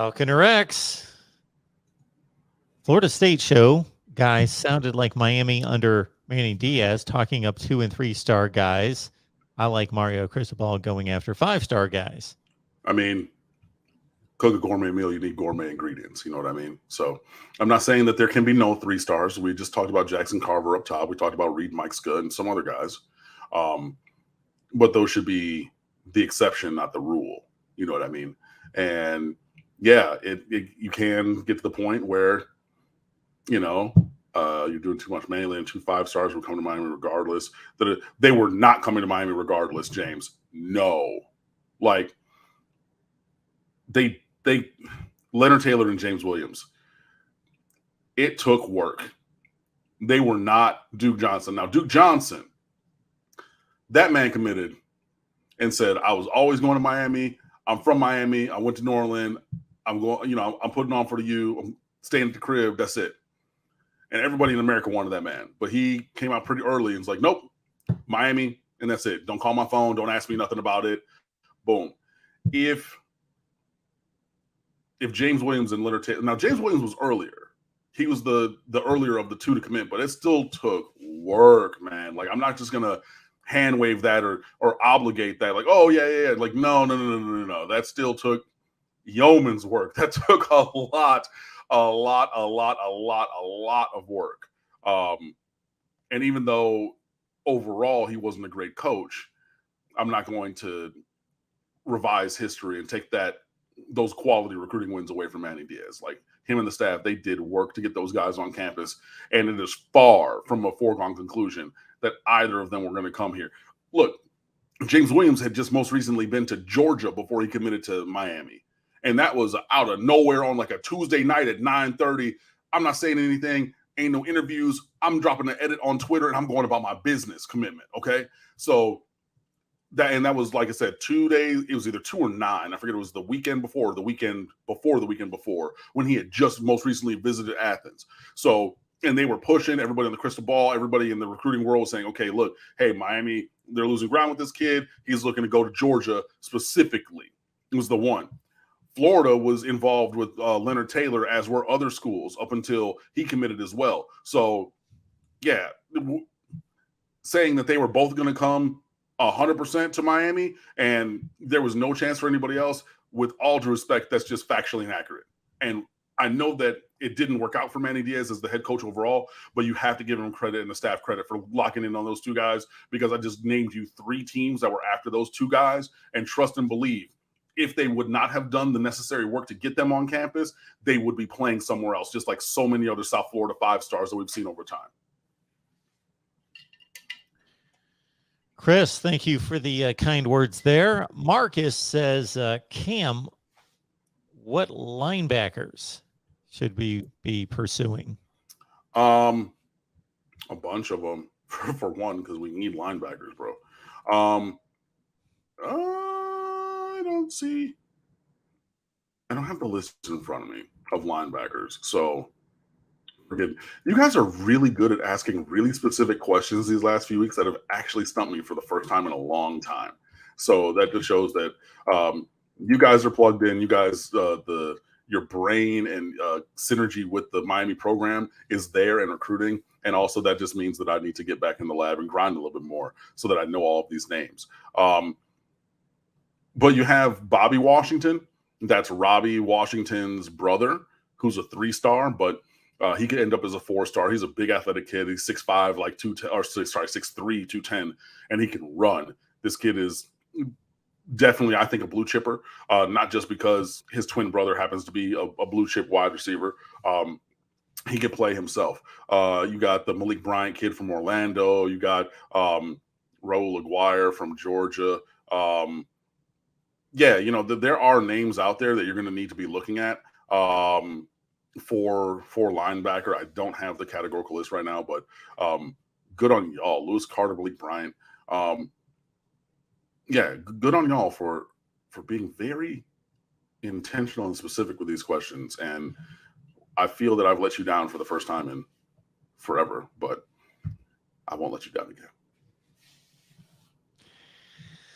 Falconer X. Florida State show guys sounded like Miami under Manny Diaz, talking up 2- and 3-star guys. I like Mario Cristobal going after 5-star guys. I mean, cook a gourmet meal, you need gourmet ingredients. You know what I mean? So I'm not saying that there can be no 3 stars. We just talked about Jackson Carver up top. We talked about Reed Mike Scud and some other guys. But those should be the exception, not the rule. You know what I mean? And yeah, you can get to the point where, you know, you're doing too much mainly, and 2 5-stars will come to Miami regardless. They were not coming to Miami regardless, James. No. Like, they Leonard Taylor and James Williams, it took work. They were not Duke Johnson. Now, Duke Johnson, that man committed and said, I was always going to Miami. I'm from Miami. I went to New Orleans. I'm going, I'm putting on for the U. I'm staying at the crib. That's it. And everybody in America wanted that man. But he came out pretty early and was like, nope, Miami, and that's it. Don't call my phone. Don't ask me nothing about it. Boom. If James Williams and Leonard Taylor, now James Williams was earlier. He was the earlier of the 2 to commit, but it still took work, man. Like, I'm not just gonna hand wave that or obligate that. Like, oh yeah. Like, no. That still took yeoman's work. That took a lot of work. And even though overall he wasn't a great coach, I'm not going to revise history and take those quality recruiting wins away from Manny Diaz. Like, him and the staff, they did work to get those guys on campus, and it is far from a foregone conclusion that either of them were going to come here. Look, James Williams had just most recently been to Georgia before he committed to Miami, and that was out of nowhere on like a Tuesday night at 9:30. I'm not saying anything, ain't no interviews. I'm dropping an edit on Twitter, and I'm going about my business commitment, okay? So that was, like I said, 2 days. It was either 2 or 9. I forget. It was the weekend before, the weekend before, when he had just most recently visited Athens. So, and they were pushing everybody on the crystal ball. Everybody in the recruiting world was saying, okay, look, hey, Miami, they're losing ground with this kid. He's looking to go to Georgia specifically. It was the one. Florida was involved with Leonard Taylor, as were other schools, up until he committed as well. So, yeah, saying that they were both going to come 100% to Miami and there was no chance for anybody else, with all due respect, that's just factually inaccurate. And I know that it didn't work out for Manny Diaz as the head coach overall, but you have to give him credit and the staff credit for locking in on those 2 guys, because I just named you 3 teams that were after those 2 guys, and trust and believe, if they would not have done the necessary work to get them on campus, they would be playing somewhere else, just like so many other South Florida 5-stars that we've seen over time. Chris, thank you for the kind words there. Marcus says, Cam, what linebackers should we be pursuing? A bunch of them, for one, because we need linebackers, bro. I don't have the list in front of me of linebackers, so forget. You guys are really good at asking really specific questions these last few weeks that have actually stumped me for the first time in a long time. So that just shows that you guys are plugged in. You guys, your brain and synergy with the Miami program is there in recruiting. And also that just means that I need to get back in the lab and grind a little bit more so that I know all of these names. But you have Bobby Washington. That's Robbie Washington's brother, who's a 3-star, but he could end up as a 4-star. He's a big athletic kid. He's 6'5", like 6'3", 210, and he can run. This kid is definitely, I think, a blue chipper, not just because his twin brother happens to be a blue chip wide receiver. He could play himself. You got the Malik Bryant kid from Orlando. You got Raul Aguirre from Georgia. Yeah, there are names out there that you're going to need to be looking at. For linebacker, I don't have the categorical list right now, but good on y'all. Lewis Carter, Malik Bryant. Yeah, good on y'all for being very intentional and specific with these questions. And I feel that I've let you down for the first time in forever, but I won't let you down again.